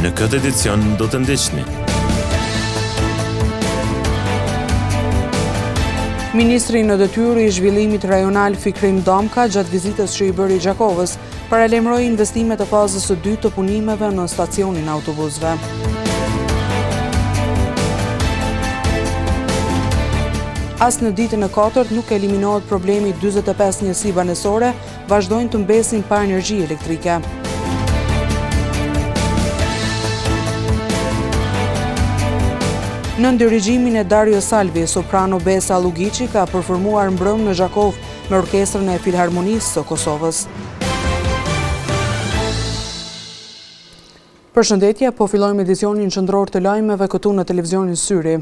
Në këtë edicion do të ndiqni. Ministri në detyrë i zhvillimit rajonal Fikrim Damka gjatë vizitës që i bëri Gjakovës paralajmëroi investimet e fazës së dytë të punimeve në stacionin autobusëve. As në ditën e katërt nuk eliminohet problemi 45 njësi banesore vazhdojnë të mbesin pa energji elektrike. Në dirigjimin e Dario Salvi, soprano Besa Lugici ka performuar mbrëm në Gjakov me orkestrën e Filharmonisë së Kosovës. Përshëndetje, po fillojmë edicionin qendror të lajmeve këtu në televizionin Syri.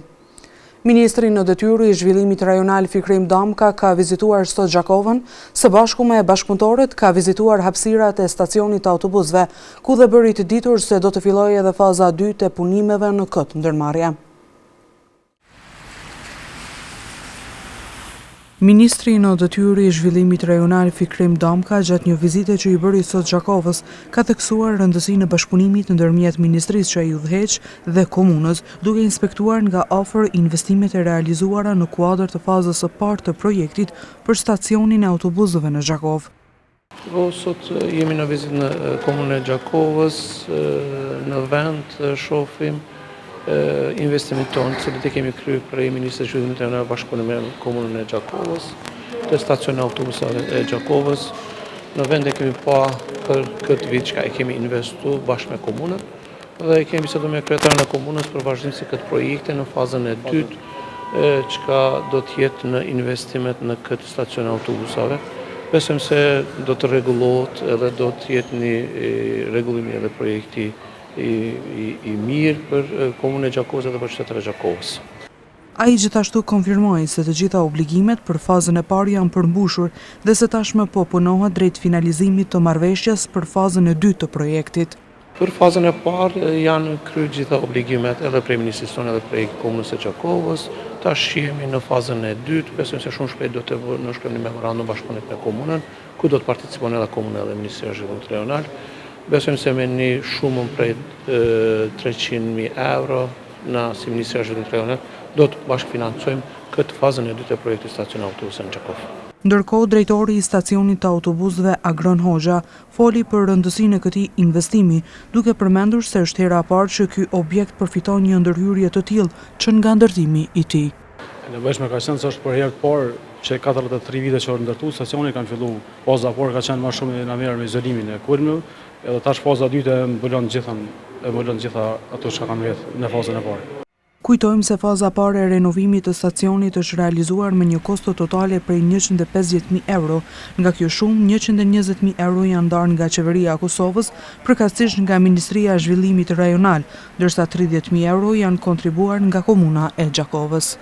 Ministri në detyrë i zhvillimit rajonal Fikrim Damka ka vizituar sot Gjakovën, së bashku me bashkëpunëtorët ka vizituar hapësirat e stacionit të autobusëve, ku dhe bëri të ditur se do të fillojë edhe faza 2 e punimeve në këtë ndërmarrje. Ministri në detyrë i zhvillimit rajonal Fikrim Damka gjatë një vizite që i bëri sot Gjakovës ka theksuar rëndësinë e bashkëpunimit ndërmjet ministrisë që ai udhëheq dhe komunës, duke inspektuar nga afër investimet e realizuara në kuadër të fazës së parë të projektit për stacionin e autobusëve në Gjakov. Sot jemi në vizitë në komunën e Gjakovës, në vend shohim investimin tonë, cilët e kemi kryer për Ministrisë së Zhvillimit Rajonal bashkëpunim me komunën e Gjakovës, të stacionit autobusave e Gjakovës. Në vend e kemi pa për këtë vit që e kemi investuar bashkë me komunën dhe kemi biseduar me kryetarin e komunës për vazhdimin e këtë projekti në fazën e dytë, që do të jetë në investimet në këtë stacion autobusave. Besojmë se do të rregullohet edhe do të jetë një rregullim edhe projekti i mirë për komunën e Gjakovës dhe për qytetarët e Gjakovës. Ai gjithashtu konfirmoi se të gjitha obligimet për fazën e parë janë përmbushur dhe se tashmë po punohet drejt finalizimit të marrëveshjes për fazën e dytë të projektit. Për fazën e parë janë kryer gjitha obligimet edhe prej ministrisë tonë edhe prej komunës së Gjakovës. Tash jemi në fazën e dytë, besojmë se shumë shpejt do të shkruajmë një memorandum bashkëpunimi me komunën, ku do të participojnë edhe komuna dhe Ministria e Zhvillimit Rajonal. Besojmë se me një shumën prej 300.000 euro na si Ministria e Zhvillimit Rajonal do të bashkëfinancojmë këtë fazën e dytë e projektit stacion autobusëve në Gjakov. Ndërkohë, drejtori i stacionit të autobusëve Agron Hoxha foli për rëndësinë e këtij investimi, duke përmendur se është hera e parë që ky objekt përfiton një ndërhyrje të tillë që nga ndërtimi i tij. E nevojshme ka qenë se është për herë të parë që 43 vite që është ndërtuar stacioni, kanë filluar faza e parë ka qenë më shumë në merr me izolimin e kulmit, edhe tash faza e dytë e mbulon gjitha ato që kanë rreth në fazën e parë. Kujtojmë se faza parë e renovimit të stacionit është realizuar me një kosto totale prej 150.000 euro, nga kjo shumë 120.000 euro janë ndarë nga Qeveria e Kosovës, përkatësisht nga Ministria e Zhvillimit Rajonal, ndërsa 30.000 euro janë kontribuar nga komuna e Gjakovës.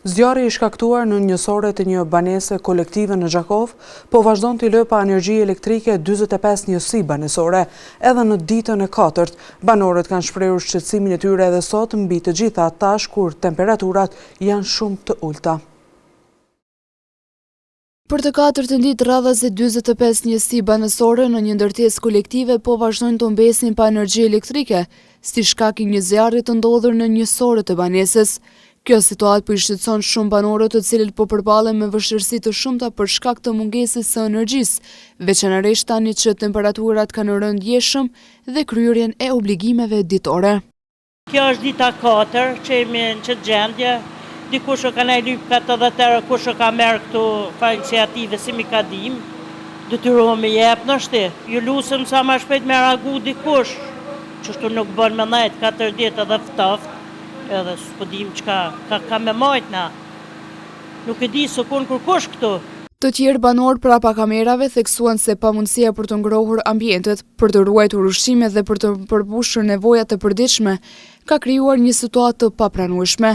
Zjarri i shkaktuar në njësore të një banese kolektive në Gjakov, po vazhdon t'i lë pa energji elektrike 45 njësi banesore. Edhe në ditën e katërt, banorët kanë shprehur shqetësimin e tyre edhe sot mbi të gjitha tash kur temperaturat janë shumë të ulta. Për të katërtën ditë radhas e 45 njësi banesore në një ndërtesë kolektive po vazhdojnë të mbesin pa energji elektrike, si shkak i një zjarri të ndodhur në njësore të banesës. Kjo situatë po i shqetëson shumë banorët të cilët po përballen me vështirësi të shumta për shkak të mungesës së energjisë, veçanërisht tani që temperaturat kanë rënë ndjeshëm dhe kryerjen e obligimeve ditore. Kjo është dita 4 që jemi në këtë gjendje. Dikush ka ne lyp 40 euro, kush ka merr këtu fa iniciative si mi ka dim. Detyrohemi jep në shti. Ju lusëm sa më shpejt me reagu dikush. Qështu nuk bën me nejt 4 ditë edhe ftoft. Edhe s'po dim çka ka me majtna. Nuk e di se kur kush këtu. Të tjerë banor prapa kamerave theksuan se pamundësia për të ngrohur ambientet, për të ruajtur ushqimet dhe për të përmbushur nevojat e përditshme ka krijuar një situatë të papranueshme.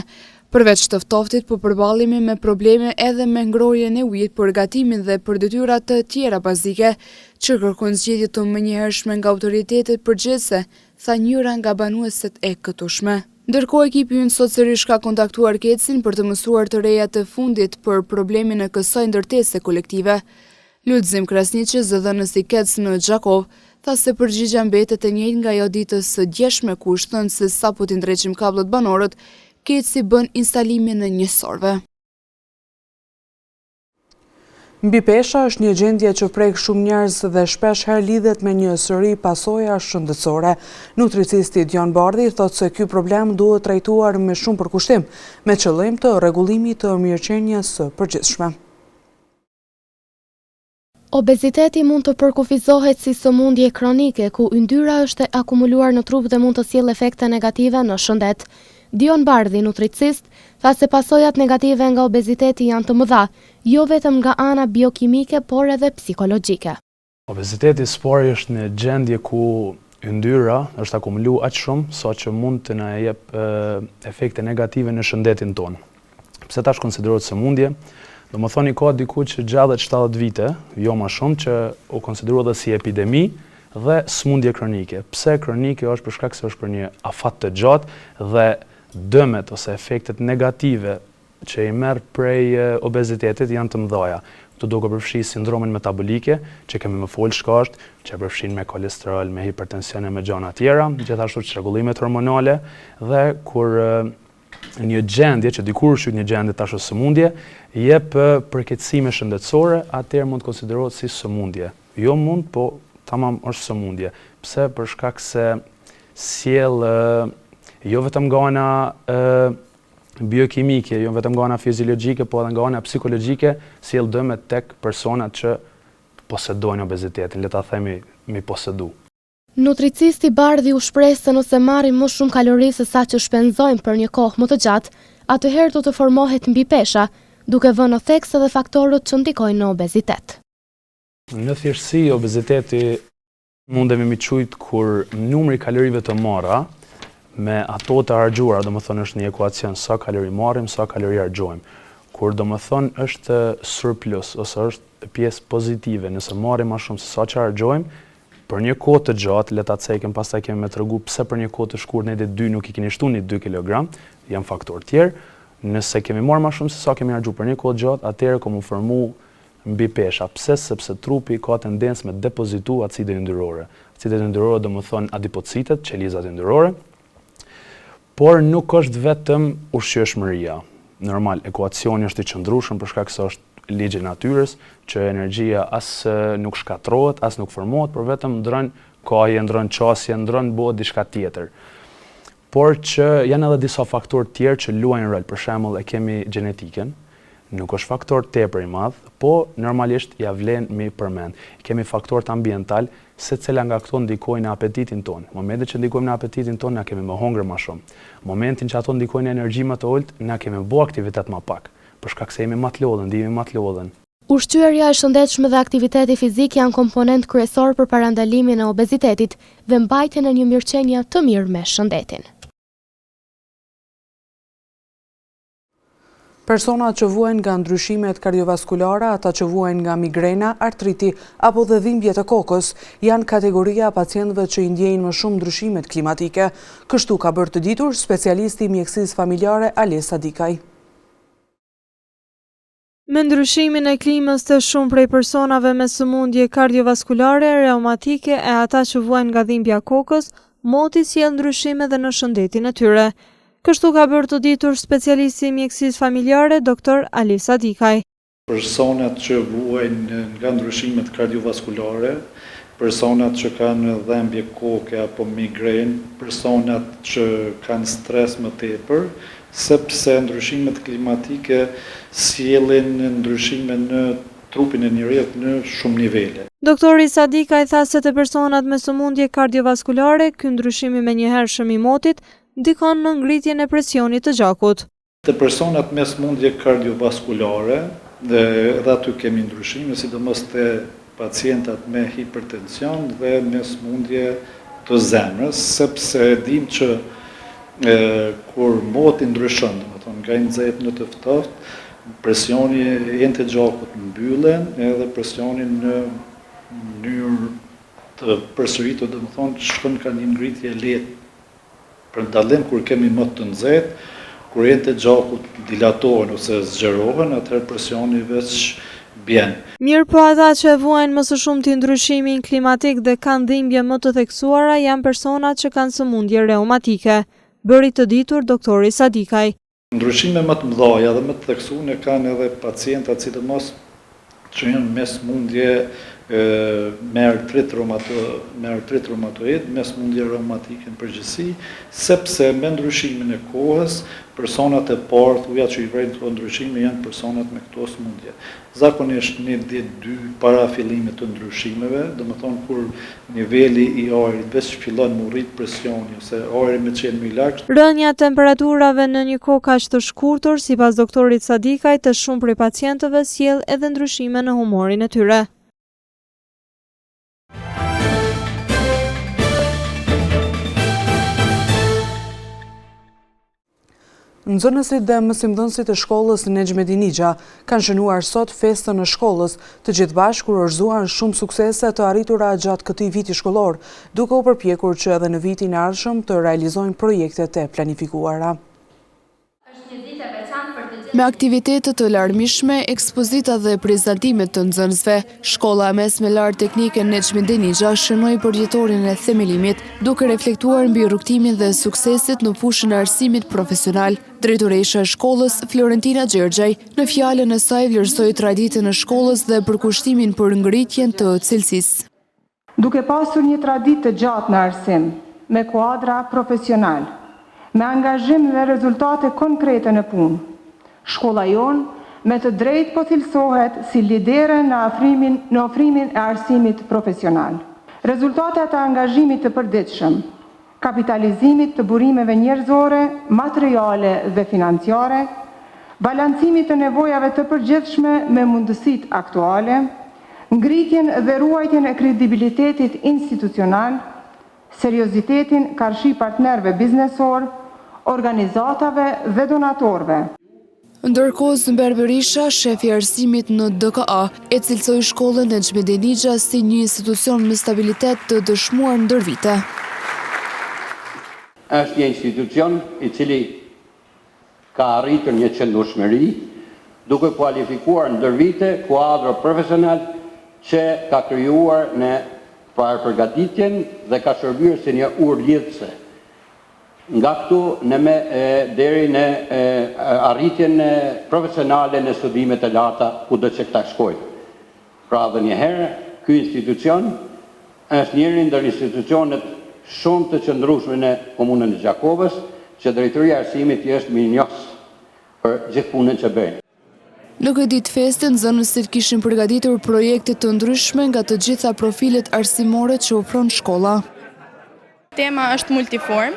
Përveç të ftoftit, po përballemi me probleme edhe me ngrohjen e ujit, për gatimin dhe për detyrat të tjera bazike, që kërkojnë zgjedhje të menjëhershme nga autoritetet përgjithëse, tha njëra nga banueset e këtushme. Ndërkohë ekipi ynë sotësisht ka kontaktuar Kecin për të mësuar të rejat e fundit për problemin e kësaj ndërtese kolektive. Lulzim Krasniqi, zëdhënës i Kec në Gjakov, tha se përgjigja mbetet e njëjtë nga ajo ditës së djeshme ku thënë se sapo t'i ndreqim kabllët banorët, ketë si bën instalimin e njësorëve. Mbi pesha është një gjendje që prek shumë njerëz dhe shpesh herë lidhet me një sëri pasoja shëndetësore. Nutricisti Dion Bardhi thotë se ky problem duhet trajtuar me shumë përkushtim, me qëllim të rregullimit të mirëqenies së përgjithshme. Obeziteti mund të përkufizohet si sëmundje kronike, ku yndyra është e akumuluar në trup dhe mund të sjellë efekte negative në shëndet. Dion Bardhi, nutricist, tha se pasojat negative nga obeziteti janë të mëdha, jo vetëm nga ana biokimike, por edhe psikologjike. Obeziteti spori është në gjendje ku yndyra është akumuluar aq shumë sa që mund të na jep efekte negative në shëndetin tonë. Pse tash konsiderohet sëmundje? Domethënë ka diku që gjallet 70 vite, jo më shumë, që u konsiderohet si epidemi dhe sëmundje kronike. Pse kronike është për shkak se është për një afat të gjatë dhe dëmet ose efektet negative që i merr prej obezitetit janë të mëdha. Këtu duke përfshi sindromin metabolike, që kemi më fol shkasht, që përfshin me kolesterol, me hipertension e me gjëra tjera, gjithashtu çrregullimet hormonale dhe kur një gjendje që dikur është një gjendje tash është sëmundje, jep përkeqësime shëndetësore, atëherë mund të konsiderohet si sëmundje. Jo mund, po tamam është sëmundje. Pse? Për shkak se sjell jo vetëm nga ana biokimike, jo vetëm nga ana fiziologjike, po edhe nga ana psikologjike, sjell dëme tek personat që posedojnë obezitetin, le ta themi mi posedu. Nutricisti Bardhi u shpreh se nëse marrim më shumë kalori se sa që shpenzojmë për një kohë më të gjatë, atëherë do të formohet mbipesha, duke vënë në theks edhe faktorët që ndikojnë në obezitet. Në thjeshtësi, obeziteti mundemi mi quajt kur numri kalorive të marra me ato të harxhuara, domethënë është një ekuacion sa kalori marrim, sa kalori harxojmë. Kur domethënë është surplus ose është pjesë pozitive, nëse marrim më shumë se sa që harxojmë, për një kohë të gjatë, le ta cekim, pastaj kemi me tregu pse për një kohë të shkurtër ne 2 nuk i keni shtuar ni 2 kg, janë faktorë tjerë. Nëse kemi marrë më shumë se sa kemi harxuar për një kohë të gjatë, atëherë komu formu mbipesha. Pse? Sepse trupi ka tendencë me depozitu acide yndyrore. Acide yndyrore domethënë adipocitet, qelizat yndyrore. Por nuk është vetëm ushqyeshmëria. Normal, ekuacioni është i qëndrueshëm për shkak se është ligji i natyrës, që energjia as nuk shkatrohet, as nuk formohet, por vetëm ndron kohë, ndron qasje, ndron bëhet diçka tjetër. Por që janë edhe disa faktorë tjerë që luajnë rol. Për shembull, e kemi gjenetiken, nuk është faktor tepër i madh, po normalisht ja vlen mi përmend. Kemi faktorët ambiental, secila nga këto ndikojnë në apetitin tonë. Momentin që ndikojmë në apetitin tonë, na kemi më hongër më shumë. Momentin që ato ndikojnë në energji më të ulët, na kemi bë aktivitet më pak, për shkak se jemi më të lodhën, ndihemi më të lodhën. Ushqyerja e shëndetshme dhe aktiviteti fizik janë komponent kryesor për parandalimin e obezitetit dhe mbajtjen e një mirëqenie të mirë me shëndetin. Personat që vuajnë nga ndryshimet kardiovaskulare, ata që vuajnë nga migrena, artriti apo dhe dhimbje të kokës, janë kategoria pacientëve që i ndjejnë më shumë ndryshimet klimatike. Kështu ka bërë të ditur specialisti i mjekësisë familjare Alesa Dikaj. Me ndryshimin e klimës të shumë prej personave me sëmundje kardiovaskulare, reumatike e ata që vuajnë nga dhimbja kokës, moti sjell ndryshime dhe në shëndetin e tyre. Kështu ka bërë të ditur specialisti i mjekësisë familjare Dr. Alesa Dikaj. Personat që vuajnë nga ndryshimet kardiovaskulare, personat që kanë dhimbje koke apo migren, personat që kanë stres më tepër, sepse ndryshimet klimatike sjellin ndryshime në trupin e njerëzit në shumë nivele. Doktori Sadikaj tha se te personat me sëmundje kardiovaskulare, ky ndryshim i menjëhershëm i motit ndikon në ngritjen e presionit të gjakut. Te personat me sëmundje kardiovaskulare, dhe edhe aty kemi ndryshime, sidomos te pacientat me hipertension dhe me sëmundje të zemrës, sepse dim që kur moti ndryshon, domethënë nga i nxehtë në të ftohtë, presioni i të gjakut mbyllen, edhe presioni në mënyrë të përsëritur, domethënë shkon ka një ngritje lehtë. Për dallim kur kemi më të nxehtë, kur të gjakut dilatohen ose zgjerohen, atëherë presioni veç bjen. Mirë po ata që vuajnë më së shumti ndryshimin klimatik dhe kanë dhimbje më të theksuara janë personat që kanë sëmundje reumatike, bëri të ditur doktori Sadikaj. Ndryshime më të mëdha dhe më të theksuara kanë edhe pacientat sidomos që janë me sëmundje me artrit reumatoid, me sëmundje reumatike në përgjithësi, sepse me ndryshimin e kohës, personat e parë, thuja që i vrejnë këto ndryshime, janë personat me këto sëmundje. Zakonisht një ditë 2 para fillimit të ndryshimeve, do më thonë kur niveli i ajrit veç fillon më rrit presioni, ose ajri me qenë më i lartë. Rënja temperaturave në një kohë kaq të shkurtër, sipas doktorit Sadikaj, të shumë prej pacientëve sjell edhe ndryshime në humorin e tyre. Nxënësit dhe mësimdhënësit e shkollës Nexhmedin Ixha kanë shënuar sot festën e shkollës, të gjithë bashkë kurorzuan shumë suksese të arritura gjatë këtij viti shkollor, duke u përpjekur që edhe në vitin e ardhshëm të realizojnë projektet e planifikuara. Me aktivitetet të larmishme, ekspozita dhe prezantimet të nxënësve, Shkolla Mesme Lart Teknike Nexhmedin Ixha shënoi përjetorin e themelimit, duke reflektuar mbi rrugtimin dhe suksesit në fushën e arsimit profesional. Drejtoresha e shkollës, Florentina Gjergjaj, në fjalën e saj vlerësoi traditën e shkollës dhe përkushtimin për ngritjen të cilësisë. Duke pasur një traditë të gjatë në arsim, me kuadra profesional, me angazhim dhe rezultate konkrete në punë, shkolla jonë me të drejtë po cilësohet si lidere në ofrimin e arsimit profesional. Rezultatet e angazhimit të përditshëm, kapitalizimit të burimeve njerëzore, materiale dhe financiare, balancimit të nevojave të përgjithshme me mundësitë aktuale, ngritjen dhe ruajtjen e kredibilitetit institucional, seriozitetin karshi partnerëve biznesor, organizatave dhe donatorëve. Ndërkohë Zymber Berisha, shefi i arsimit në DKA, e cilësoi shkollën Nexhmedin Ixha si një institucion me stabilitet të dëshmuar ndër vite. Është një institucion i cili ka arritur një qëndrueshmëri, duke kualifikuar ndër vite kuadro profesional që ka krijuar në përgatitjen dhe ka shërbyer si një urlidhse nga këtu deri në arritjen profesionale në studimet e larta kudo që këta shkojnë. Pra dhe njëherë, ky institucion është njëri ndër institucionet shumë të qëndrueshme në komunën e Gjakovës, që drejtoria e arsimit i është mirënjohës për gjithë punën që bëjnë. Në këtë ditë feste, nxënësit kishin përgatitur projekte të ndryshme nga të gjitha profilet arsimore që ofron shkolla. Tema është multiform,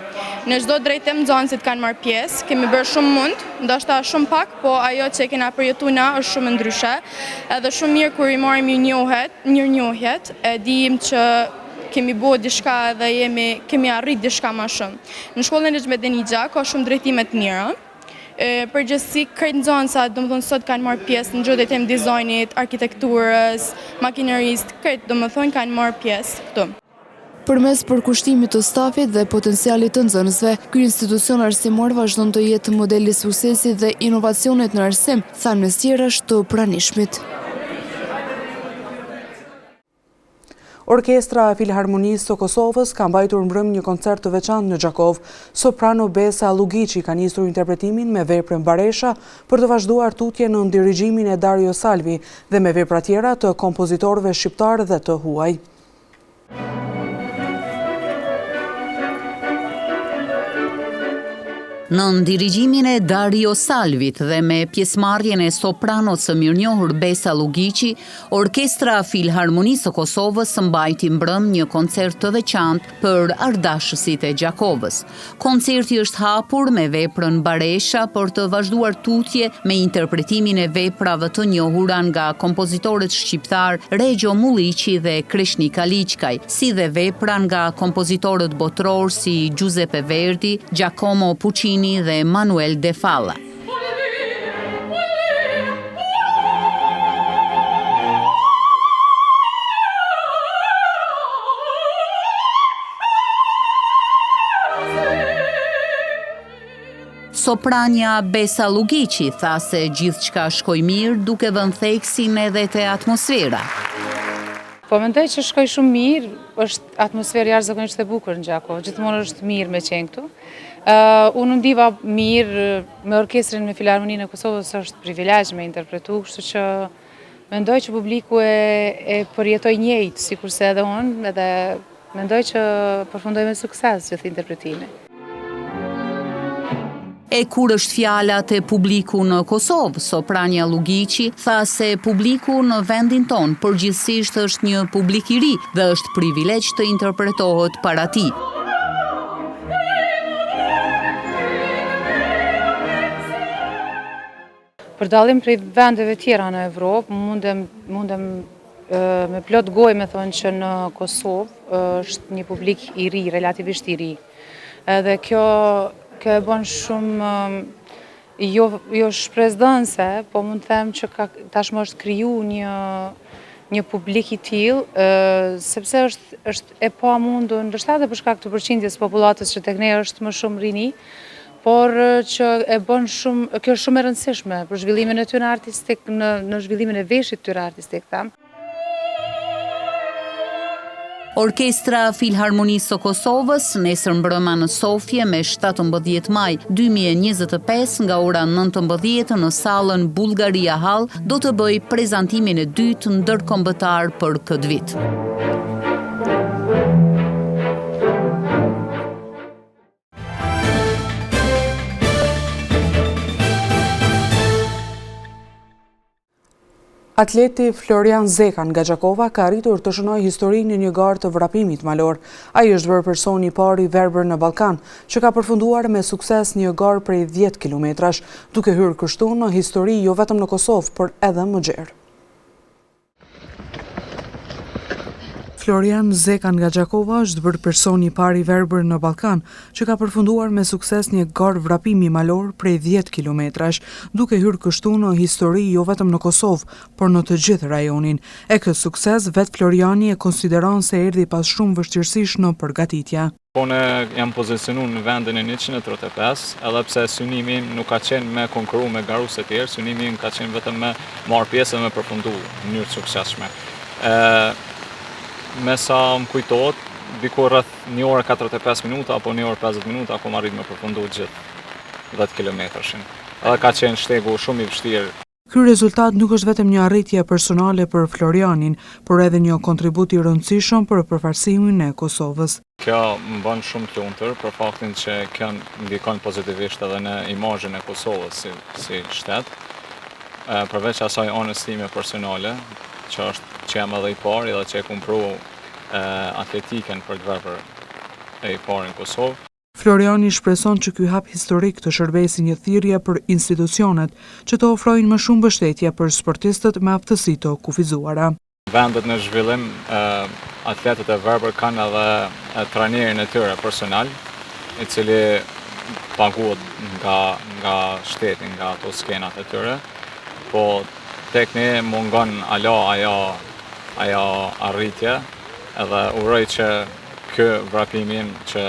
në çdo drejtim nxënësit kanë marrë pjesë, kemi bërë shumë mund, ndoshta shumë pak, po ajo që kena përjetuar na është shumë ndryshe, edhe shumë mirë kur i marrim mirënjohjet, e dim që kemi bërë diçka dhe kemi arrit diçka më shumë. Në shkollën Nexhmedin Ixha ka shumë drejtime të mira. Përgjithësi krejt nxënësat, domethënë sot kanë marrë pjesë në çdo drejtim dizajnit, arkitekturës, makinerisë, krejt domethënë kanë marrë pjesë këtu. Përmes përkushtimit të stafit dhe potencialit të nxënësve, ky institucion arsimor vazhdon të jetë model i suksesit dhe inovacionit në arsim, thanë mes tjerash të pranishmit. Orkestra e Filharmonisë së Kosovës ka mbajtur mbrëm një koncert të veçantë në Gjakov. Soprano Besa Lugici ka nisur interpretimin me veprën Baresha për të vazhduar tutje në dirigjimin e Dario Salvi dhe me vepra tjera të kompozitorëve shqiptar dhe të huaj. Në dirigjimin e Dario Salvit dhe me pjesëmarrjen e sopranos së mirënjohur Besa Lugici, Orkestra Filharmonisë së Kosovës mbajti mbrëm një koncert të veçantë për ardashësit e Gjakovës. Koncerti është hapur me veprën Baresha për të vazhduar tutje me interpretimin e veprave të njohura nga kompozitorët shqiptar Regjo Mulliqi dhe Krishni Kaliçkaj, si dhe vepra nga kompozitorët botror si Giuseppe Verdi, Giacomo Puccini dhe Manuel De Falla. Soprania Besa Lugiqi tha se gjithçka shkoi mirë duke vënë theksin edhe te atmosfera. Po mendoj që shkoi shumë mirë, është atmosferë jashtëzakonisht e bukur në Gjako, gjithmonë është mirë me qenë këtu. Unë ndiva mirë me orkestrin me Filharmoninë e Kosovës, është privilegj me interpretu, kështu që mendoj që publiku e përjetoi njëjtë, sikurse edhe unë, edhe mendoj që përfundoi me sukses gjithë interpretimi. E kur është fjala te publiku në Kosovë, Soprania Lugiqi tha se publiku në vendin ton përgjithsisht është një publik i ri dhe është privilegj të interpretohet para tij. Për dallim prej vendeve tjera në Evropë, mundem me plot gojë me thonë që në Kosovë është një publik i ri, relativisht i ri. Edhe kjo e bën shumë jo shpresdhënëse, po mund të them që tashmë është kriju një publik i tillë, sepse është e pamundur, ndoshta edhe për shkak të përqindjes popullatës që tek ne është më shumë rini, por që e bën shumë, kjo është shumë e rëndësishme për zhvillimin e tyre artistik, në zhvillimin e veshit tyre artistik, them. Orkestra Filharmonisë së Kosovës nesër mbrëma në Sofje me 17 maj 2025 nga ora 19 në sallën Bullgaria Hall do të bëj prezantimin e dytë ndërkombëtar për këtë vit. Atleti Florian Zeka nga Gjakova ka arritur të shënojë historinë e një garë të vrapimit malor. Ai është bërë personi i parë i verbër në Ballkan që ka përfunduar me sukses një garë prej 10 kilometrash, duke hyrë kështu në histori jo vetëm në Kosovë, por edhe më gjerë. Florian Zeka nga Gjakova është bërë personi i parë i verbër në Ballkan që ka përfunduar me sukses një garë vrapimi malor prej 10 kilometrash, duke hyrë kështu në histori jo vetëm në Kosovë, por në të gjithë rajonin. E këtë sukses vet Floriani e konsideron se erdhi pas shumë vështirësish në përgatitje. Unë jam pozicionu në vendin e 135, edhe pse synimi nuk ka qenë me konkuru me garus e tjerë, synimi ka qenë vetëm me marrë pjesë dhe me përfundu në mënyrë të suksesshme. Me sa më kujtohet, diku rreth 1 orë 45 minuta apo 1 orë 50 minuta ako arrit me përfundu gjithë 10 kilometrashin. Edhe ka qenë shtegu shumë i vështirë. Ky rezultat nuk është vetëm një arritje personale për Florianin, por edhe një kontribut i rëndësishëm për përfarsimin e Kosovës. Kjo më bën shumë të lumtur për faktin që kjo ndikon pozitivisht edhe në imazhin e Kosovës si shtet. Përveç asaj anës time personale, që jam edhe i parë dhe që e kumpru atletiken për të verbër e i parë në Kosovë. Floriani shpreson që ky hap historik të shërbejë si një thirrje për institucionet që të ofrojnë më shumë mbështetje për sportistët me aftësi të kufizuara. Vendet në zhvillim, atletët e verbër kanë edhe trajnerin e tyre personal, i cili paguhet nga shteti, nga ato skenat e tyre, po tek ne mungon ajo arritje, edhe uroj që ky vrapimin që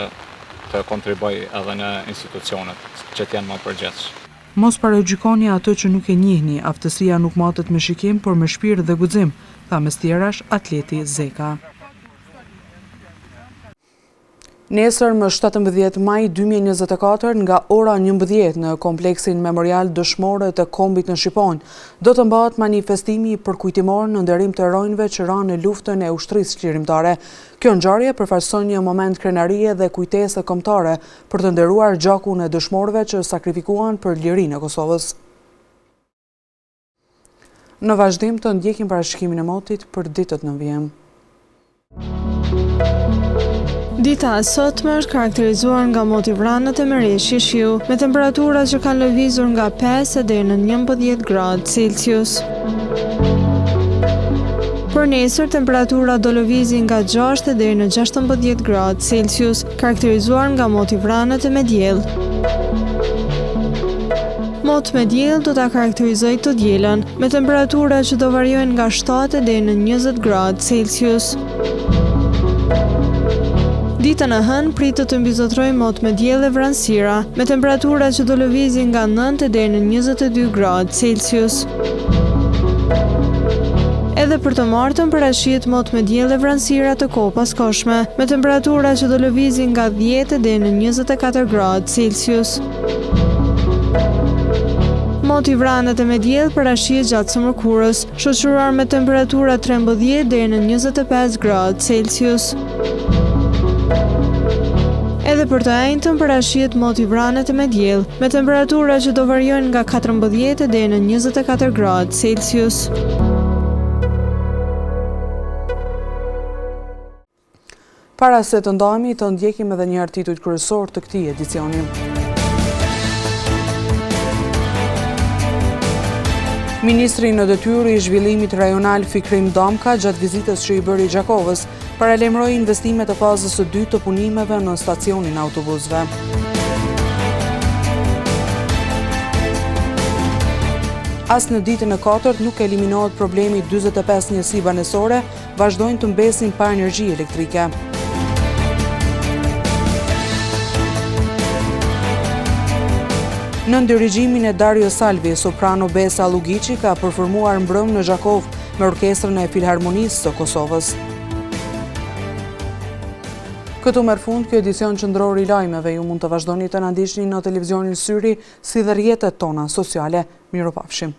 të kontriboj edhe në institucionet që t'janë më përgjithshëm. Mos paragjykoni atë që nuk e njihni, aftësia nuk matet me shikim, por me shpirt dhe guxim, tha mes tjerash atleti Zeka. Nesër më 17 maj 2024 nga ora 11 në kompleksin memorial dëshmore të kombit në Shqiponj, do të mbahet manifestimi përkujtimor në nderim të heronjve që ranë në luftën e ushtrisë çlirimtare. Kjo ngjarje përfaqëson një moment krenarie dhe kujtese kombëtare për të nderuar gjakun e dëshmorëve që sakrifikuan për lirinë e Kosovës. Në vazhdim të ndjekim parashikimin e motit për ditët në vijim. Dita e sotme është karakterizuar nga moti vranët e merreshi shiu, me temperatura që kanë lëvizur nga 5 deri në 11 gradë Celsius. Për nesër, temperatura do lëvizi nga 6 deri në 16 gradë Celsius, karakterizuar nga moti vranët e me diell. Mot me diell do ta karakterizoj të dielën, me temperatura që do variojnë nga 7 deri në 20 gradë Celsius. Ditën e hënë pritet të mbizotrojë mot me diell e vranësira, me temperatura që do lëvizin nga 9 deri në 22 gradë Celsius. Edhe për të martën parashihet mot me diell e vranësira të kohë paskoshme, me temperatura që do lëvizin nga 10 deri në 24 gradë Celsius. Moti vranet e me diell parashihet gjatë së mërkurës, shoqëruar me temperatura 13 deri në 25 gradë Celsius. Edhe për të enjtën parashihet moti vranet e me diell, me temperatura që do variojnë nga 14 deri në 24 gradë Celsius. Para se të ndajemi, të ndjekim edhe një titujt kryesor të këtij edicioni. Ministri në detyrë i zhvillimit rajonal Fikrim Damka gjatë vizitës që i bëri Gjakovës, paralajmëroi investimet e fazës së dytë të punimeve në stacionin autobusëve. As në ditën e 4 nuk eliminohet problemi 45 njësi banesore vazhdojnë të mbesin pa energji elektrike. Në dirigjimin e Dario Salvi, soprano Besa Lugici ka performuar mbrëm në Gjakov me orkestrën e Filharmonisë së Kosovës. Këtu merr fund ky edicion qendror i lajmeve. Ju mund të vazhdoni të na ndiqni në televizionin Syri si dhe rrjetet tona sociale. Mirupafshim.